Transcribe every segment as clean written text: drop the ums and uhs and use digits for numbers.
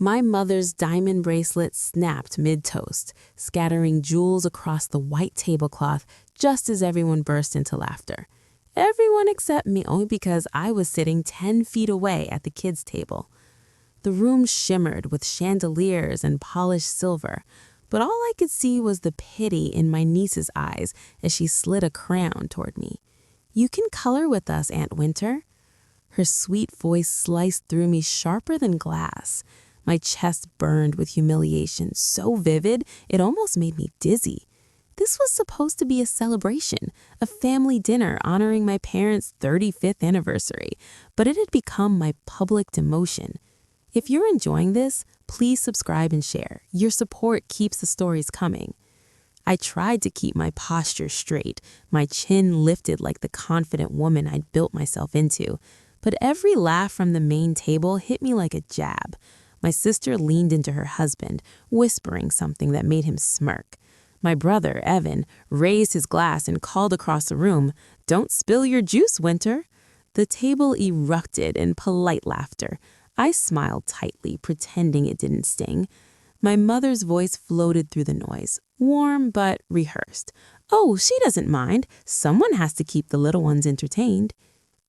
My mother's diamond bracelet snapped mid-toast, scattering jewels across the white tablecloth just as everyone burst into laughter. Everyone except me, only because I was sitting 10 feet away at the kids' table. The room shimmered with chandeliers and polished silver, but all I could see was the pity in my niece's eyes as she slid a crown toward me. "You can color with us, Aunt Winter." Her sweet voice sliced through me sharper than glass. My chest burned with humiliation, so vivid it almost made me dizzy. This was supposed to be a celebration, a family dinner honoring my parents' 35th anniversary, but it had become my public demotion. If you're enjoying this, please subscribe and share. Your support keeps the stories coming. I tried to keep my posture straight, my chin lifted like the confident woman I'd built myself into, but every laugh from the main table hit me like a jab. My sister leaned into her husband, whispering something that made him smirk. My brother, Evan, raised his glass and called across the room, "Don't spill your juice, Winter." The table erupted in polite laughter. I smiled tightly, pretending it didn't sting. My mother's voice floated through the noise, warm but rehearsed. "Oh, she doesn't mind. Someone has to keep the little ones entertained."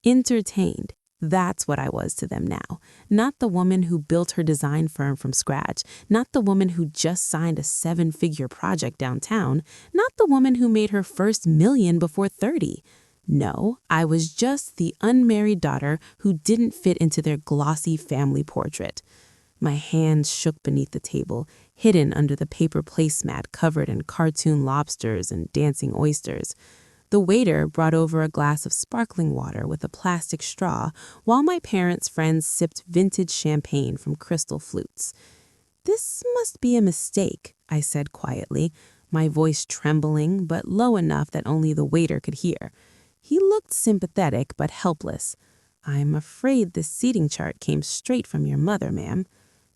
Entertained. That's what I was to them now. Not the woman who built her design firm from scratch. Not the woman who just signed a 7-figure project downtown. Not the woman who made her first million before 30. No, I was just the unmarried daughter who didn't fit into their glossy family portrait. My hands shook beneath the table, hidden under the paper placemat covered in cartoon lobsters and dancing oysters. The waiter brought over a glass of sparkling water with a plastic straw, while my parents' friends sipped vintage champagne from crystal flutes. "This must be a mistake," I said quietly, my voice trembling but low enough that only the waiter could hear. He looked sympathetic but helpless. "I'm afraid this seating chart came straight from your mother, ma'am."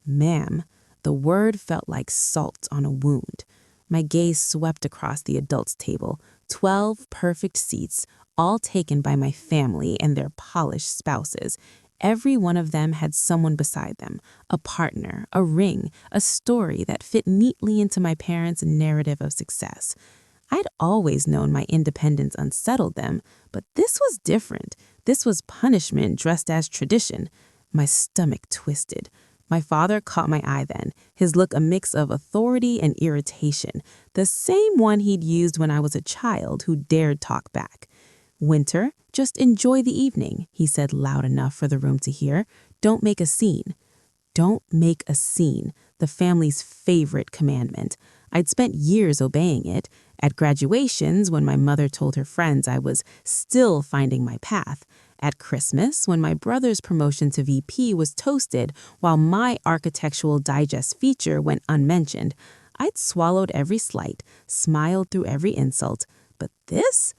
Ma'am. The word felt like salt on a wound. My gaze swept across the adults' table, 12 perfect seats, all taken by my family and their polished spouses. Every one of them had someone beside them, a partner, a ring, a story that fit neatly into my parents' narrative of success. I'd always known my independence unsettled them, but this was different. This was punishment dressed as tradition. My stomach twisted. My father caught my eye then, his look a mix of authority and irritation, the same one he'd used when I was a child who dared talk back. "Winter, just enjoy the evening," he said loud enough for the room to hear. "Don't make a scene." Don't make a scene, the family's favorite commandment. I'd spent years obeying it. At graduations, when my mother told her friends I was still finding my path. At Christmas, when my brother's promotion to VP was toasted while my Architectural Digest feature went unmentioned, I'd swallowed every slight, smiled through every insult. But this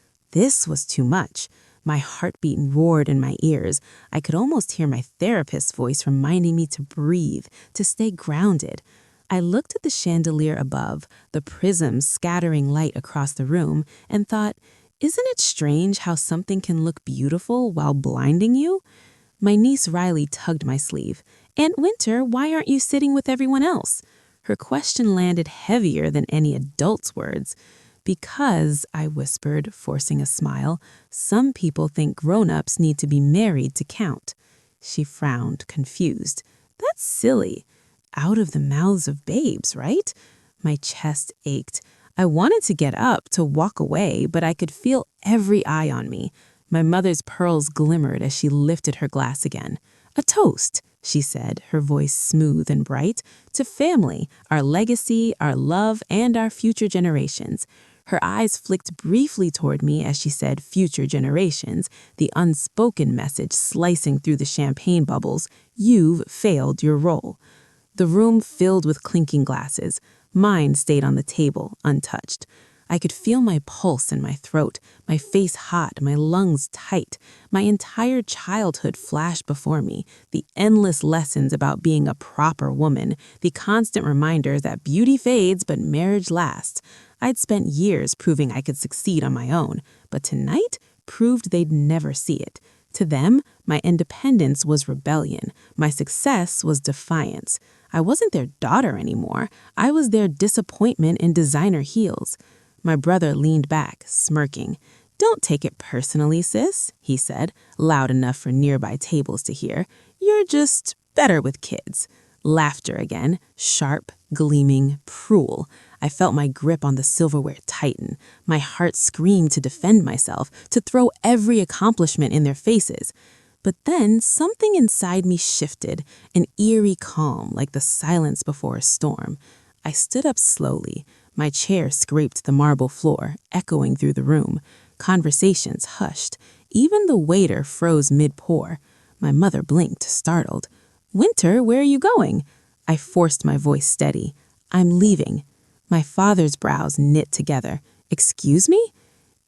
was too much. My heartbeat roared in my ears. I could almost hear my therapist's voice reminding me to breathe, to stay grounded. I looked at the chandelier above, the prisms scattering light across the room, and thought, isn't it strange how something can look beautiful while blinding you? My niece Riley tugged my sleeve. "Aunt Winter, why aren't you sitting with everyone else?" Her question landed heavier than any adult's words. "Because," I whispered, forcing a smile, "some people think grown-ups need to be married to count." She frowned, confused. "That's silly. Out of the mouths of babes, right?" My chest ached. I wanted to get up, to walk away, but I could feel every eye on me. My mother's pearls glimmered as she lifted her glass again. "A toast," she said, her voice smooth and bright, "to family, our legacy, our love, and our future generations." Her eyes flicked briefly toward me as she said future generations, the unspoken message slicing through the champagne bubbles. "You've failed your role." The room filled with clinking glasses. Mine stayed on the table, untouched. I could feel my pulse in my throat, my face hot, my lungs tight. My entire childhood flashed before me, the endless lessons about being a proper woman, the constant reminder that beauty fades but marriage lasts. I'd spent years proving I could succeed on my own, but tonight proved they'd never see it. To them, my independence was rebellion. My success was defiance. I wasn't their daughter anymore. I was their disappointment in designer heels. My brother leaned back, smirking. "Don't take it personally, sis," he said, loud enough for nearby tables to hear. "You're just better with kids." Laughter again, sharp, gleaming, cruel. I felt my grip on the silverware tighten. My heart screamed to defend myself, to throw every accomplishment in their faces. But then something inside me shifted, an eerie calm like the silence before a storm. I stood up slowly. My chair scraped the marble floor, echoing through the room. Conversations hushed. Even the waiter froze mid-pour. My mother blinked, startled. "Winter, where are you going?" I forced my voice steady. "I'm leaving." My father's brows knit together. "Excuse me?"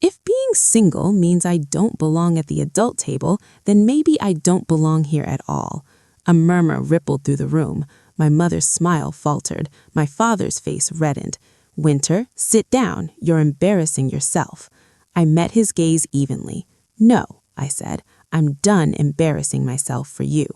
If being single means I don't belong at the adult table, then maybe I don't belong here at all. A murmur rippled through the room. My mother's smile faltered. My father's face reddened. "Winter, sit down. You're embarrassing yourself." I met his gaze evenly. "No," I said. "I'm done embarrassing myself for you."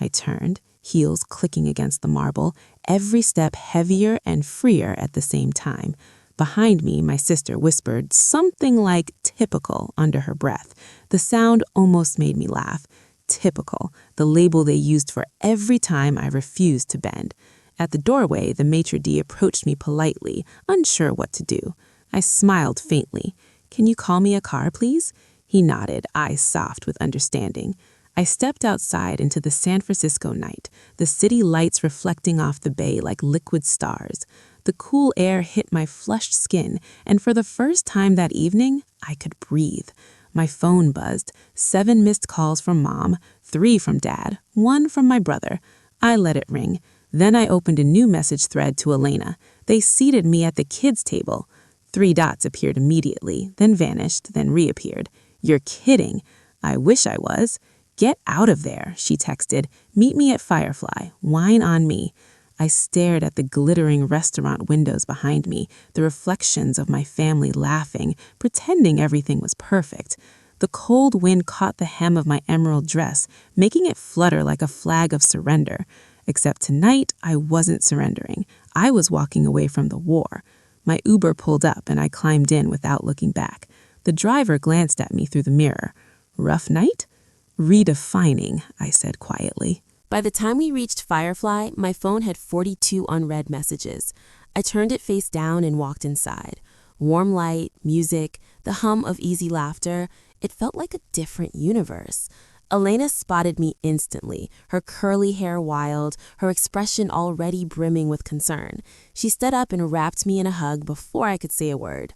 I turned, heels clicking against the marble, every step heavier and freer at the same time. Behind me, my sister whispered something like "typical" under her breath. The sound almost made me laugh. Typical, the label they used for every time I refused to bend. At the doorway, the maitre d' approached me politely, unsure what to do. I smiled faintly. "Can you call me a car, please?" He nodded, eyes soft with understanding. I stepped outside into the San Francisco night, the city lights reflecting off the bay like liquid stars. The cool air hit my flushed skin, and for the first time that evening, I could breathe. My phone buzzed, 7 missed calls from Mom, 3 from Dad, 1 from my brother. I let it ring. Then I opened a new message thread to Elena. They seated me at the kids' table. 3 dots appeared immediately, then vanished, then reappeared. "You're kidding." I wish I was. "Get out of there," she texted. "Meet me at Firefly. Wine on me." I stared at the glittering restaurant windows behind me, the reflections of my family laughing, pretending everything was perfect. The cold wind caught the hem of my emerald dress, making it flutter like a flag of surrender. Except tonight, I wasn't surrendering. I was walking away from the war. My Uber pulled up and I climbed in without looking back. The driver glanced at me through the mirror. "Rough night?" "Redefining," I said quietly. By the time we reached Firefly, my phone had 42 unread messages. I turned it face down and walked inside. Warm light, music, the hum of easy laughter. It felt like a different universe. Elena spotted me instantly, her curly hair wild, her expression already brimming with concern. She stood up and wrapped me in a hug before I could say a word.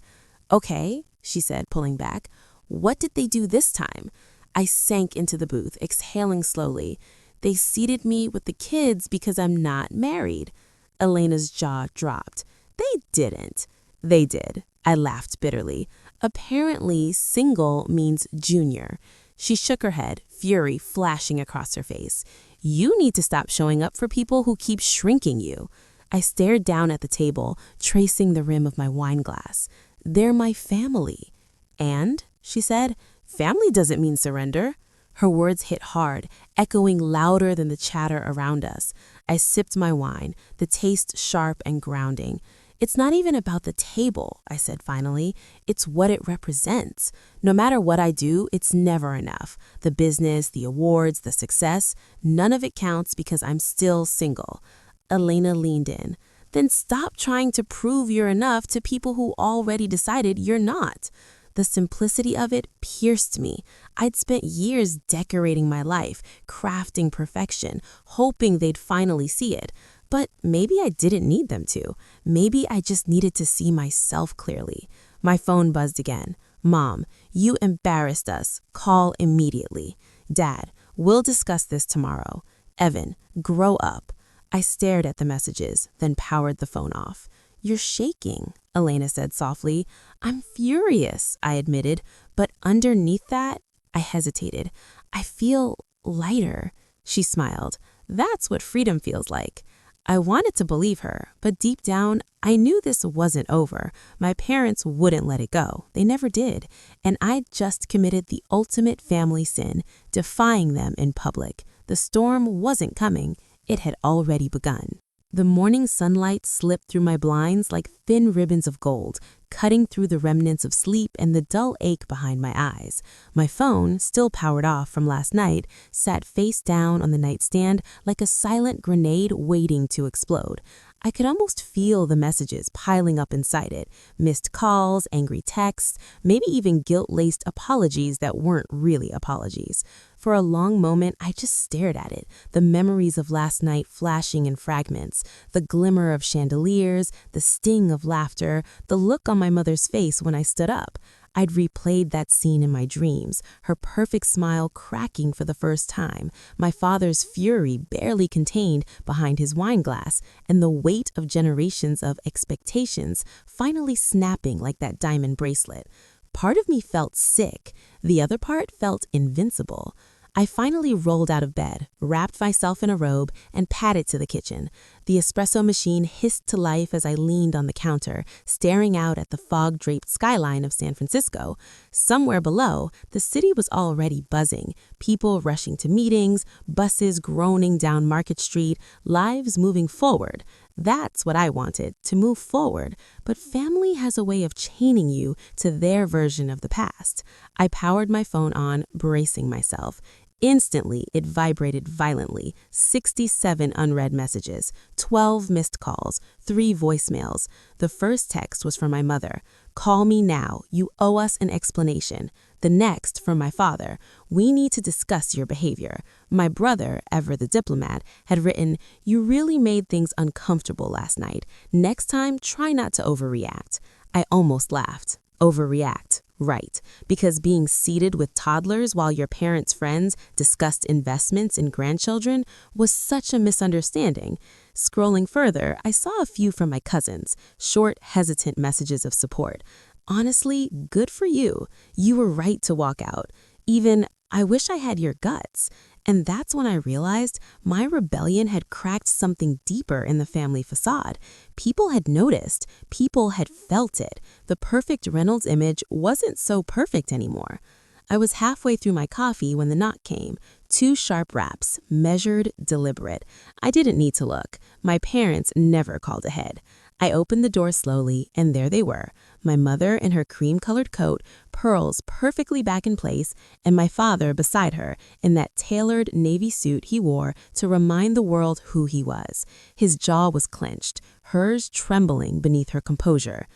"Okay," she said, pulling back. "What did they do this time?" I sank into the booth, exhaling slowly. "They seated me with the kids because I'm not married." Elena's jaw dropped. "They didn't." "They did." I laughed bitterly. "Apparently, single means junior." She shook her head, fury flashing across her face. "You need to stop showing up for people who keep shrinking you." I stared down at the table, tracing the rim of my wine glass. "They're my family." "And?" she said. "Family doesn't mean surrender." Her words hit hard, echoing louder than the chatter around us. I sipped my wine, the taste sharp and grounding. "It's not even about the table," I said finally. "It's what it represents. No matter what I do, it's never enough. The business, the awards, the success, none of it counts because I'm still single." Elena leaned in. "Then stop trying to prove you're enough to people who already decided you're not." The simplicity of it pierced me. I'd spent years decorating my life, crafting perfection, hoping they'd finally see it. But maybe I didn't need them to. Maybe I just needed to see myself clearly. My phone buzzed again. "Mom, you embarrassed us. Call immediately." "Dad, we'll discuss this tomorrow." "Evan, grow up." I stared at the messages, then powered the phone off. "You're shaking," Elena said softly. "I'm furious," I admitted, but underneath that, I hesitated. "I feel lighter." She smiled. "That's what freedom feels like." I wanted to believe her, but deep down, I knew this wasn't over. My parents wouldn't let it go. They never did. And I'd just committed the ultimate family sin, defying them in public. The storm wasn't coming. It had already begun. The morning sunlight slipped through my blinds like thin ribbons of gold, cutting through the remnants of sleep and the dull ache behind my eyes. My phone, still powered off from last night, sat face down on the nightstand like a silent grenade waiting to explode. I could almost feel the messages piling up inside it, missed calls, angry texts, maybe even guilt-laced apologies that weren't really apologies. For a long moment, I just stared at it, the memories of last night flashing in fragments, the glimmer of chandeliers, the sting of laughter, the look on my mother's face when I stood up. I'd replayed that scene in my dreams, her perfect smile cracking for the first time, my father's fury barely contained behind his wine glass, and the weight of generations of expectations finally snapping like that diamond bracelet. Part of me felt sick, the other part felt invincible. I finally rolled out of bed, wrapped myself in a robe, and padded to the kitchen. The espresso machine hissed to life as I leaned on the counter, staring out at the fog-draped skyline of San Francisco. Somewhere below, the city was already buzzing, people rushing to meetings, buses groaning down Market Street, lives moving forward. That's what I wanted, to move forward, but family has a way of chaining you to their version of the past. I powered my phone on, bracing myself. Instantly, it vibrated violently. 67 unread messages, 12 missed calls, 3 voicemails. The first text was from my mother. "Call me now. You owe us an explanation." The next from my father. "We need to discuss your behavior." My brother, ever the diplomat, had written, "You really made things uncomfortable last night. Next time, try not to overreact." I almost laughed. Overreact. Right, because being seated with toddlers while your parents' friends discussed investments in grandchildren was such a misunderstanding. Scrolling further, I saw a few from my cousins, short, hesitant messages of support. Honestly, good for you. You were right to walk out. Even, "I wish I had your guts." And that's when I realized my rebellion had cracked something deeper in the family facade. People had noticed. People had felt it. The perfect Reynolds image wasn't so perfect anymore. I was halfway through my coffee when the knock came. 2 sharp raps, measured, deliberate. I didn't need to look. My parents never called ahead. I opened the door slowly, and there they were. My mother in her cream-colored coat, pearls perfectly back in place, and my father beside her in that tailored navy suit he wore to remind the world who he was. His jaw was clenched, hers trembling beneath her composure.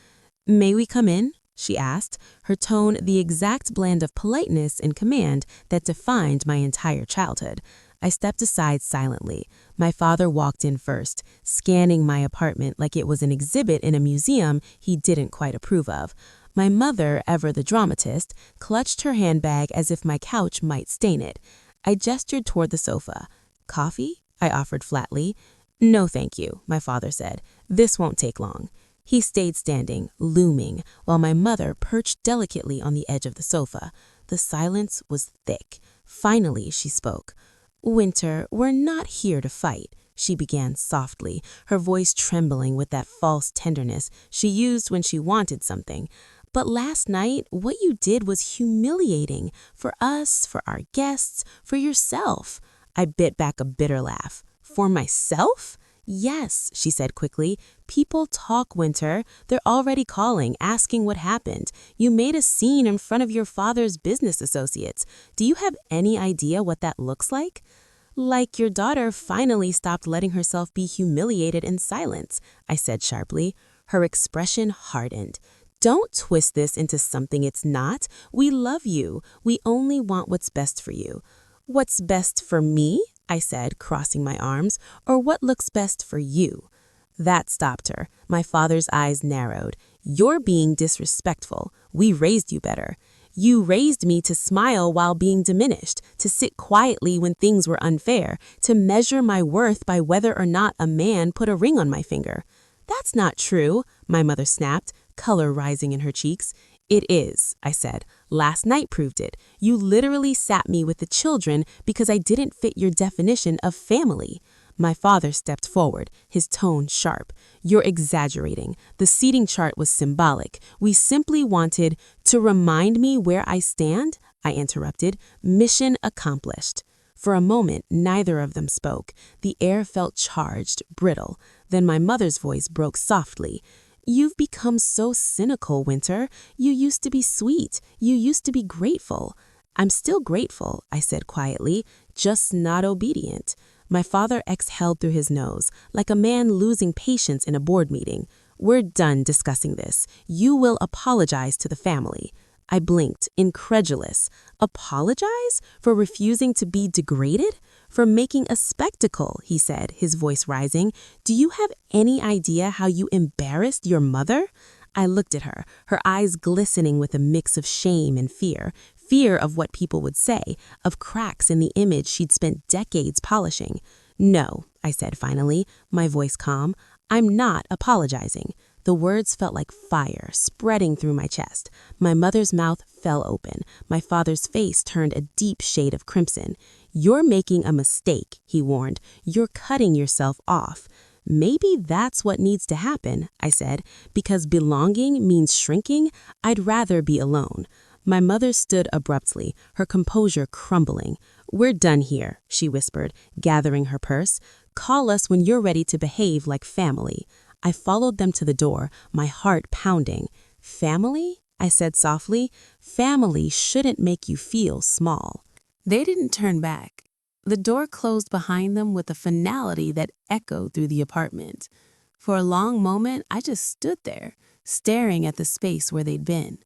"May we come in?" she asked, her tone the exact blend of politeness and command that defined my entire childhood. I stepped aside silently. My father walked in first, scanning my apartment like it was an exhibit in a museum he didn't quite approve of. My mother, ever the dramatist, clutched her handbag as if my couch might stain it. I gestured toward the sofa. "Coffee?" I offered flatly. "No, thank you," my father said. "This won't take long." He stayed standing, looming, while my mother perched delicately on the edge of the sofa. The silence was thick. Finally, she spoke. "Winter, we're not here to fight," she began softly, her voice trembling with that false tenderness she used when she wanted something. "But last night, what you did was humiliating for us, for our guests, for yourself." I bit back a bitter laugh. "For myself?" "Yes," she said quickly. "People talk, Winter. They're already calling, asking what happened. You made a scene in front of your father's business associates. Do you have any idea what that looks like?" "Like your daughter finally stopped letting herself be humiliated in silence," I said sharply. Her expression hardened. "Don't twist this into something it's not. We love you. We only want what's best for you." "What's best for me?" I said, crossing my arms, "or what looks best for you?" That stopped her. My father's eyes narrowed. "You're being disrespectful. We raised you better. You raised me to smile while being diminished, to sit quietly when things were unfair, to measure my worth by whether or not a man put a ring on my finger." "That's not true," my mother snapped, color rising in her cheeks. "It is," I said. "Last night proved it. You literally sat me with the children because I didn't fit your definition of family." My father stepped forward, his tone sharp. "You're exaggerating. The seating chart was symbolic. We simply wanted to remind me where I stand," I interrupted. "Mission accomplished." For a moment, neither of them spoke. The air felt charged, brittle. Then my mother's voice broke softly. "You've become so cynical, Winter. You used to be sweet. You used to be grateful." "I'm still grateful," I said quietly, "just not obedient." My father exhaled through his nose, like a man losing patience in a board meeting. "We're done discussing this. You will apologize to the family." I blinked, incredulous. "Apologize? For refusing to be degraded? For making a spectacle," he said, his voice rising. "Do you have any idea how you embarrassed your mother?" I looked at her, her eyes glistening with a mix of shame and fear. Fear of what people would say, of cracks in the image she'd spent decades polishing. "No," I said finally, my voice calm. "I'm not apologizing." The words felt like fire spreading through my chest. My mother's mouth fell open. My father's face turned a deep shade of crimson. "You're making a mistake," he warned. "You're cutting yourself off." "Maybe that's what needs to happen," I said, "because belonging means shrinking. I'd rather be alone." My mother stood abruptly, her composure crumbling. "We're done here," she whispered, gathering her purse. "Call us when you're ready to behave like family." I followed them to the door, my heart pounding. "Family?" I said softly. "Family shouldn't make you feel small." They didn't turn back. The door closed behind them with a finality that echoed through the apartment. For a long moment, I just stood there, staring at the space where they'd been.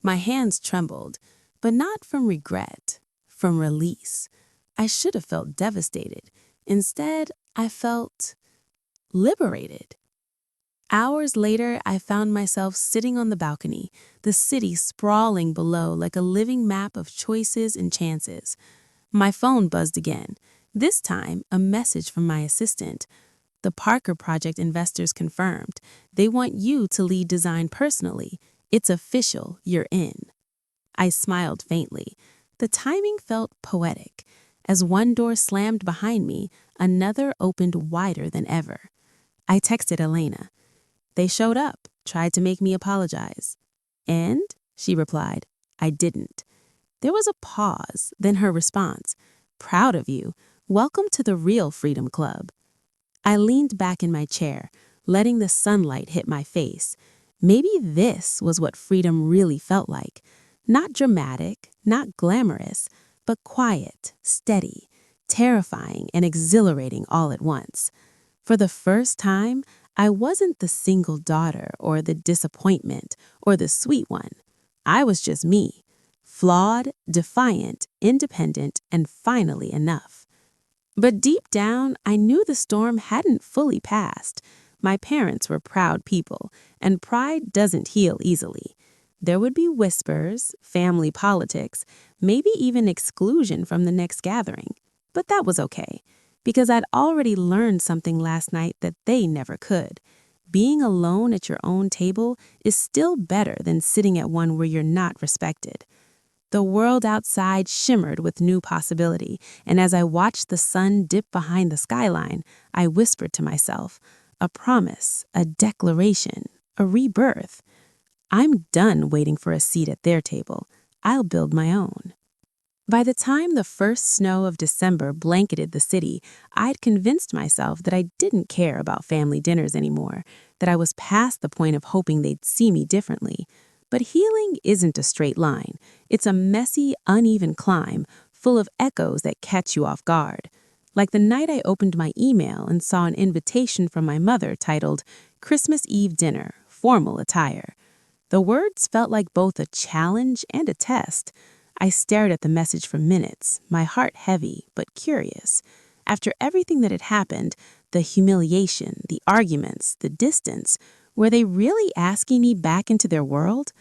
My hands trembled, but not from regret, from release. I should have felt devastated. Instead, I felt liberated. Hours later, I found myself sitting on the balcony, the city sprawling below like a living map of choices and chances. My phone buzzed again, this time a message from my assistant. "The Parker Project investors confirmed. They want you to lead design personally. It's official, you're in." I smiled faintly. The timing felt poetic. As one door slammed behind me, another opened wider than ever. I texted Elena. "They showed up, tried to make me apologize." "And?" she replied. "I didn't." There was a pause, then her response. "Proud of you. Welcome to the real Freedom Club." I leaned back in my chair, letting the sunlight hit my face. Maybe this was what freedom really felt like. Not dramatic, not glamorous, but quiet, steady, terrifying, and exhilarating all at once. For the first time, I wasn't the single daughter or the disappointment or the sweet one. I was just me, flawed, defiant, independent, and finally enough. But deep down, I knew the storm hadn't fully passed. My parents were proud people, and pride doesn't heal easily. There would be whispers, family politics, maybe even exclusion from the next gathering. But that was okay, because I'd already learned something last night that they never could. Being alone at your own table is still better than sitting at one where you're not respected. The world outside shimmered with new possibility, and as I watched the sun dip behind the skyline, I whispered to myself, a promise, a declaration, a rebirth. I'm done waiting for a seat at their table. I'll build my own. By the time the first snow of December blanketed the city, I'd convinced myself that I didn't care about family dinners anymore, that I was past the point of hoping they'd see me differently. But healing isn't a straight line. It's a messy, uneven climb, full of echoes that catch you off guard. Like the night I opened my email and saw an invitation from my mother titled, "Christmas Eve Dinner, Formal Attire." The words felt like both a challenge and a test. I stared at the message for minutes, my heart heavy but curious. After everything that had happened, the humiliation, the arguments, the distance, were they really asking me back into their world?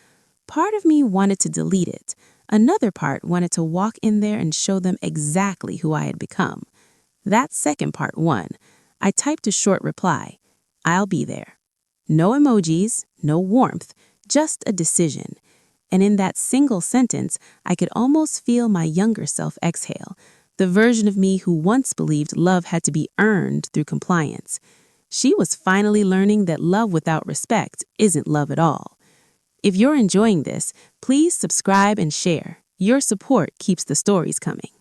Part of me wanted to delete it. Another part wanted to walk in there and show them exactly who I had become. That second part won. I typed a short reply. "I'll be there." No emojis, no warmth, just a decision. And in that single sentence, I could almost feel my younger self exhale, the version of me who once believed love had to be earned through compliance. She was finally learning that love without respect isn't love at all. If you're enjoying this, please subscribe and share. Your support keeps the stories coming.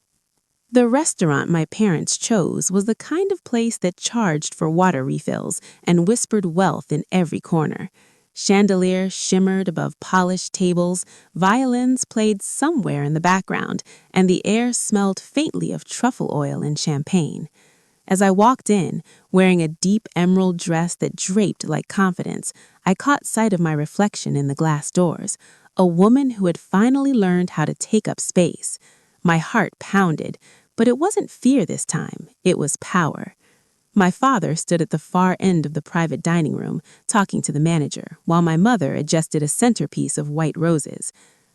The restaurant my parents chose was the kind of place that charged for water refills and whispered wealth in every corner. Chandeliers shimmered above polished tables, violins played somewhere in the background, and the air smelled faintly of truffle oil and champagne. As I walked in, wearing a deep emerald dress that draped like confidence, I caught sight of my reflection in the glass doors, a woman who had finally learned how to take up space. My heart pounded, but it wasn't fear this time, it was power. My father stood at the far end of the private dining room, talking to the manager, while my mother adjusted a centerpiece of white roses.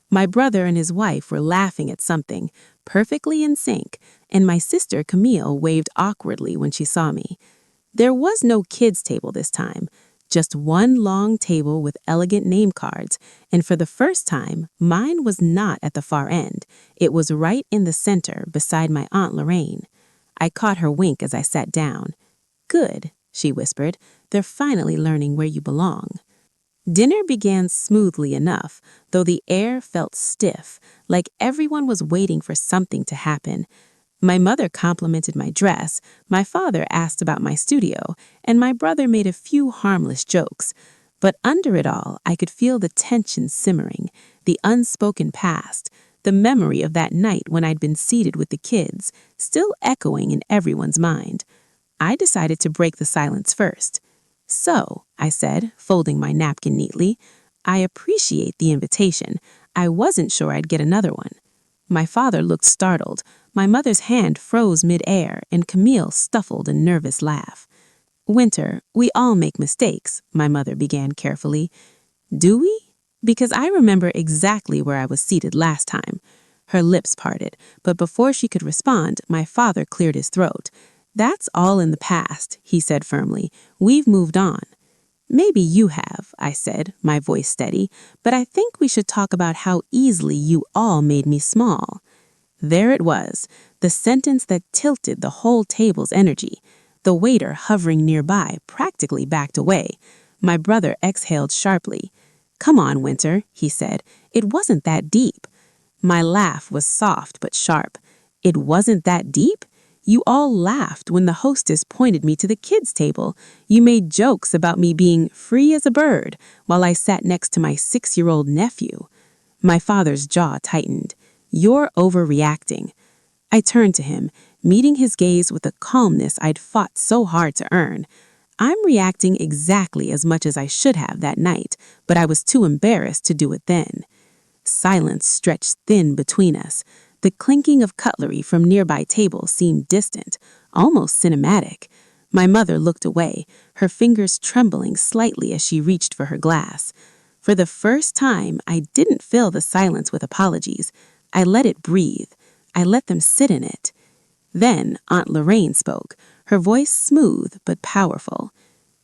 My brother and his wife were laughing at something, perfectly in sync, and my sister Camille waved awkwardly when she saw me. There was no kids' table this time, just one long table with elegant name cards, and for the first time, mine was not at the far end. It was right in the center, beside my Aunt Lorraine. I caught her wink as I sat down. "Good," she whispered. "They're finally learning where you belong." Dinner began smoothly enough, though the air felt stiff, like everyone was waiting for something to happen. My mother complimented my dress, my father asked about my studio, and my brother made a few harmless jokes. But under it all, I could feel the tension simmering, the unspoken past, the memory of that night when I'd been seated with the kids, still echoing in everyone's mind. I decided to break the silence first. "So," I said, folding my napkin neatly, "I appreciate the invitation. I wasn't sure I'd get another one." My father looked startled. My mother's hand froze mid-air, and Camille stifled a nervous laugh. "Winter, we all make mistakes," my mother began carefully. "Do we?" Because I remember exactly where I was seated last time. Her lips parted, but before she could respond, my father cleared his throat. "That's all in the past," he said firmly. "We've moved on." "Maybe you have," I said, my voice steady, "but I think we should talk about how easily you all made me small." There it was, the sentence that tilted the whole table's energy. The waiter, hovering nearby, practically backed away. My brother exhaled sharply. "Come on, Winter," he said. "It wasn't that deep." My laugh was soft but sharp. "It wasn't that deep? You all laughed when the hostess pointed me to the kids' table. You made jokes about me being free as a bird while I sat next to my 6-year-old nephew." My father's jaw tightened. "You're overreacting." I turned to him, meeting his gaze with the calmness I'd fought so hard to earn. "I'm reacting exactly as much as I should have that night, but I was too embarrassed to do it then." Silence stretched thin between us. The clinking of cutlery from nearby tables seemed distant, almost cinematic. My mother looked away, her fingers trembling slightly as she reached for her glass. For the first time, I didn't fill the silence with apologies. I let it breathe. I let them sit in it. Then Aunt Lorraine spoke, her voice smooth but powerful.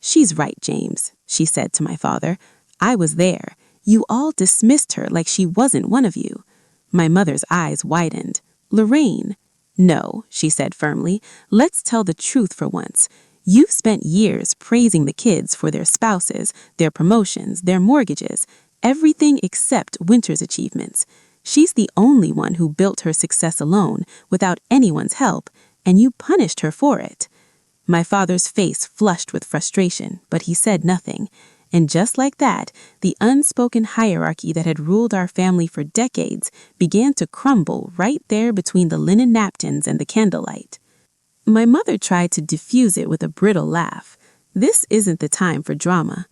"She's right, James," she said to my father. "I was there. You all dismissed her like she wasn't one of you." My mother's eyes widened. "Lorraine." "No," she said firmly. "Let's tell the truth for once. You've spent years praising the kids for their spouses, their promotions, their mortgages, everything except Winter's achievements. She's the only one who built her success alone, without anyone's help, and you punished her for it." My father's face flushed with frustration, but he said nothing. And just like that, the unspoken hierarchy that had ruled our family for decades began to crumble right there between the linen napkins and the candlelight. My mother tried to diffuse it with a brittle laugh. "This isn't the time for drama."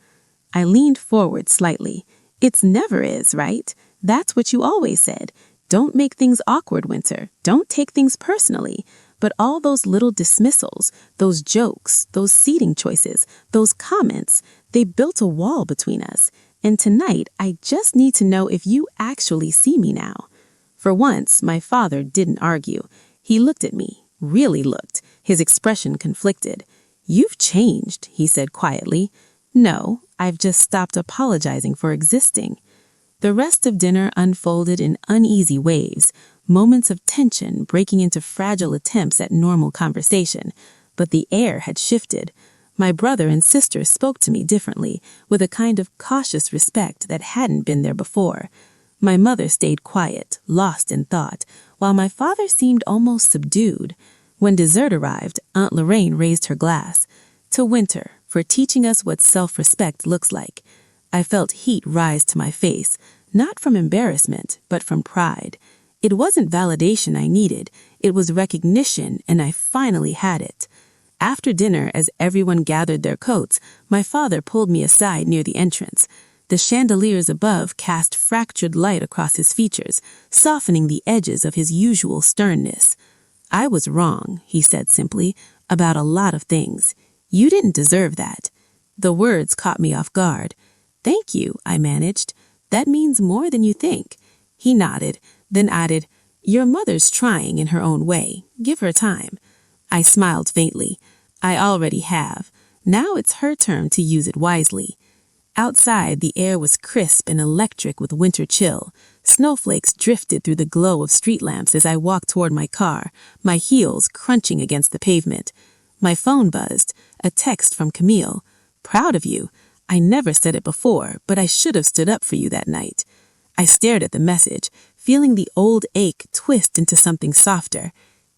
I leaned forward slightly. "It's never is, right? That's what you always said. Don't make things awkward, Winter. Don't take things personally." But all those little dismissals, those jokes, those seating choices, those comments, they built a wall between us. And tonight, I just need to know if you actually see me now. For once, my father didn't argue. He looked at me, really looked, his expression conflicted. "You've changed," he said quietly. "No, I've just stopped apologizing for existing." The rest of dinner unfolded in uneasy waves, moments of tension breaking into fragile attempts at normal conversation. But the air had shifted. My brother and sister spoke to me differently, with a kind of cautious respect that hadn't been there before. My mother stayed quiet, lost in thought, while my father seemed almost subdued. When dessert arrived, Aunt Lorraine raised her glass. To Winter, for teaching us what self-respect looks like. I felt heat rise to my face, not from embarrassment, but from pride. It wasn't validation I needed, it was recognition, and I finally had it. After dinner, as everyone gathered their coats, my father pulled me aside near the entrance. The chandeliers above cast fractured light across his features, softening the edges of his usual sternness. "I was wrong," he said simply, "about a lot of things. You didn't deserve that." The words caught me off guard. "Thank you," I managed. "That means more than you think." He nodded, then added, "Your mother's trying in her own way. Give her time." I smiled faintly. "I already have. Now it's her turn to use it wisely." Outside, the air was crisp and electric with winter chill. Snowflakes drifted through the glow of street lamps as I walked toward my car, my heels crunching against the pavement. My phone buzzed, a text from Camille. "Proud of you. I never said it before, but I should have stood up for you that night." I stared at the message, feeling the old ache twist into something softer.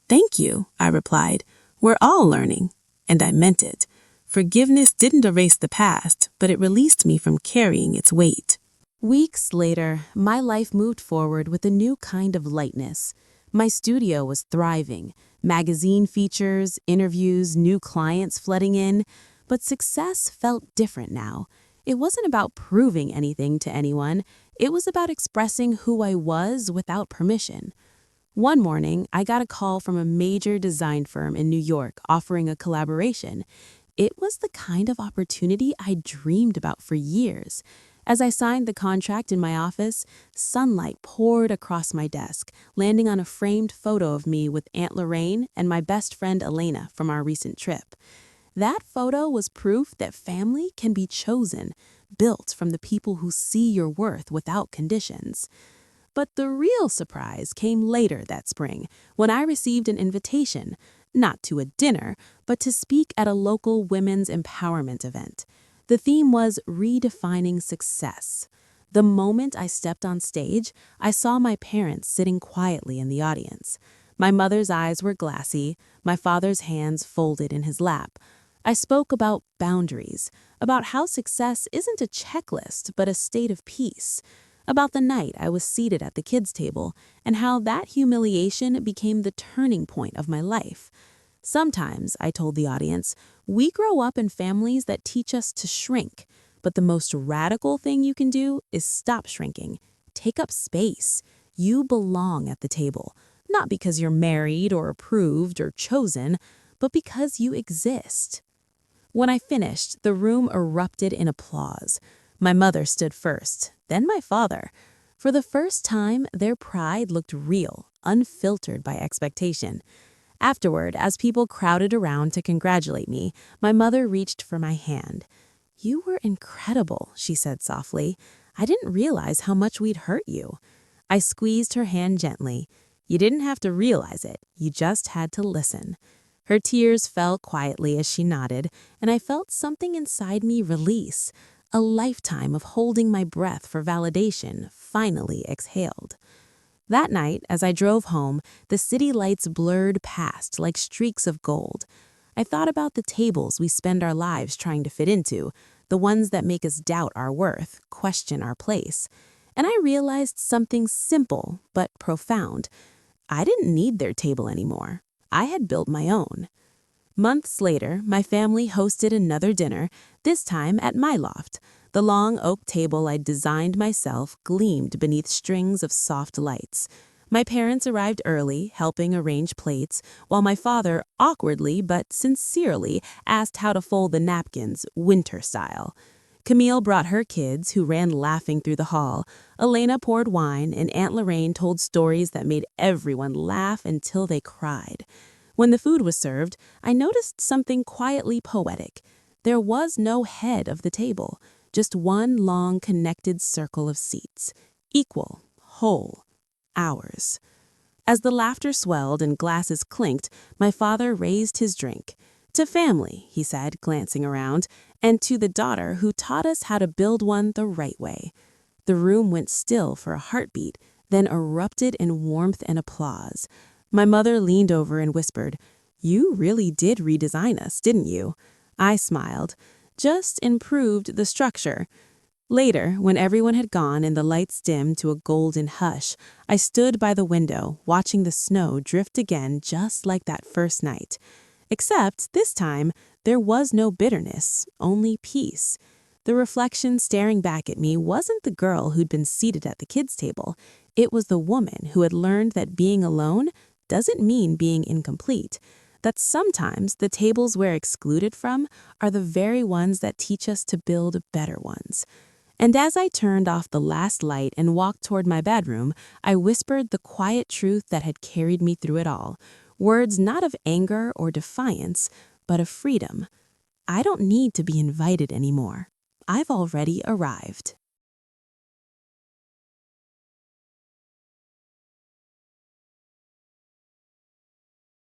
"Thank you," I replied. "We're all learning." And I meant it. Forgiveness didn't erase the past, but it released me from carrying its weight. Weeks later, my life moved forward with a new kind of lightness. My studio was thriving. Magazine features, interviews, new clients flooding in. But success felt different now. It wasn't about proving anything to anyone. It was about expressing who I was without permission. One morning, I got a call from a major design firm in New York offering a collaboration. It was the kind of opportunity I dreamed about for years. As I signed the contract in my office, sunlight poured across my desk, landing on a framed photo of me with Aunt Lorraine and my best friend Elena from our recent trip. That photo was proof that family can be chosen, built from the people who see your worth without conditions. But the real surprise came later that spring, when I received an invitation, not to a dinner, but to speak at a local women's empowerment event. The theme was redefining success. The moment I stepped on stage, I saw my parents sitting quietly in the audience. My mother's eyes were glassy, my father's hands folded in his lap. I spoke about boundaries, about how success isn't a checklist, but a state of peace. About the night I was seated at the kids' table and how that humiliation became the turning point of my life. Sometimes, I told the audience, we grow up in families that teach us to shrink, but the most radical thing you can do is stop shrinking. Take up space. You belong at the table, not because you're married or approved or chosen, but because you exist. When I finished, the room erupted in applause. My mother stood first, then my father. For the first time, their pride looked real, unfiltered by expectation. Afterward, as people crowded around to congratulate me, my mother reached for my hand. "You were incredible," she said softly. "I didn't realize how much we'd hurt you." I squeezed her hand gently. "You didn't have to realize it. You just had to listen." Her tears fell quietly as she nodded, and I felt something inside me release. A lifetime of holding my breath for validation finally exhaled. That night, as I drove home, the city lights blurred past like streaks of gold. I thought about the tables we spend our lives trying to fit into, the ones that make us doubt our worth, question our place. And I realized something simple but profound. I didn't need their table anymore. I had built my own. Months later, my family hosted another dinner, this time at my loft. The long oak table I'd designed myself gleamed beneath strings of soft lights. My parents arrived early, helping arrange plates, while my father awkwardly but sincerely asked how to fold the napkins, winter style. Camille brought her kids, who ran laughing through the hall. Elena poured wine, and Aunt Lorraine told stories that made everyone laugh until they cried. When the food was served, I noticed something quietly poetic. There was no head of the table, just one long connected circle of seats, equal, whole, ours. As the laughter swelled and glasses clinked, my father raised his drink. "To family," he said, glancing around, "and to the daughter who taught us how to build one the right way." The room went still for a heartbeat, then erupted in warmth and applause. My mother leaned over and whispered, "You really did redesign us, didn't you?" I smiled. "Just improved the structure." Later, when everyone had gone and the lights dimmed to a golden hush, I stood by the window, watching the snow drift again just like that first night. Except, this time, there was no bitterness, only peace. The reflection staring back at me wasn't the girl who'd been seated at the kids' table. It was the woman who had learned that being alone doesn't mean being incomplete. That sometimes the tables we're excluded from are the very ones that teach us to build better ones. And as I turned off the last light and walked toward my bedroom, I whispered the quiet truth that had carried me through it all. Words not of anger or defiance, but of freedom. I don't need to be invited anymore. I've already arrived.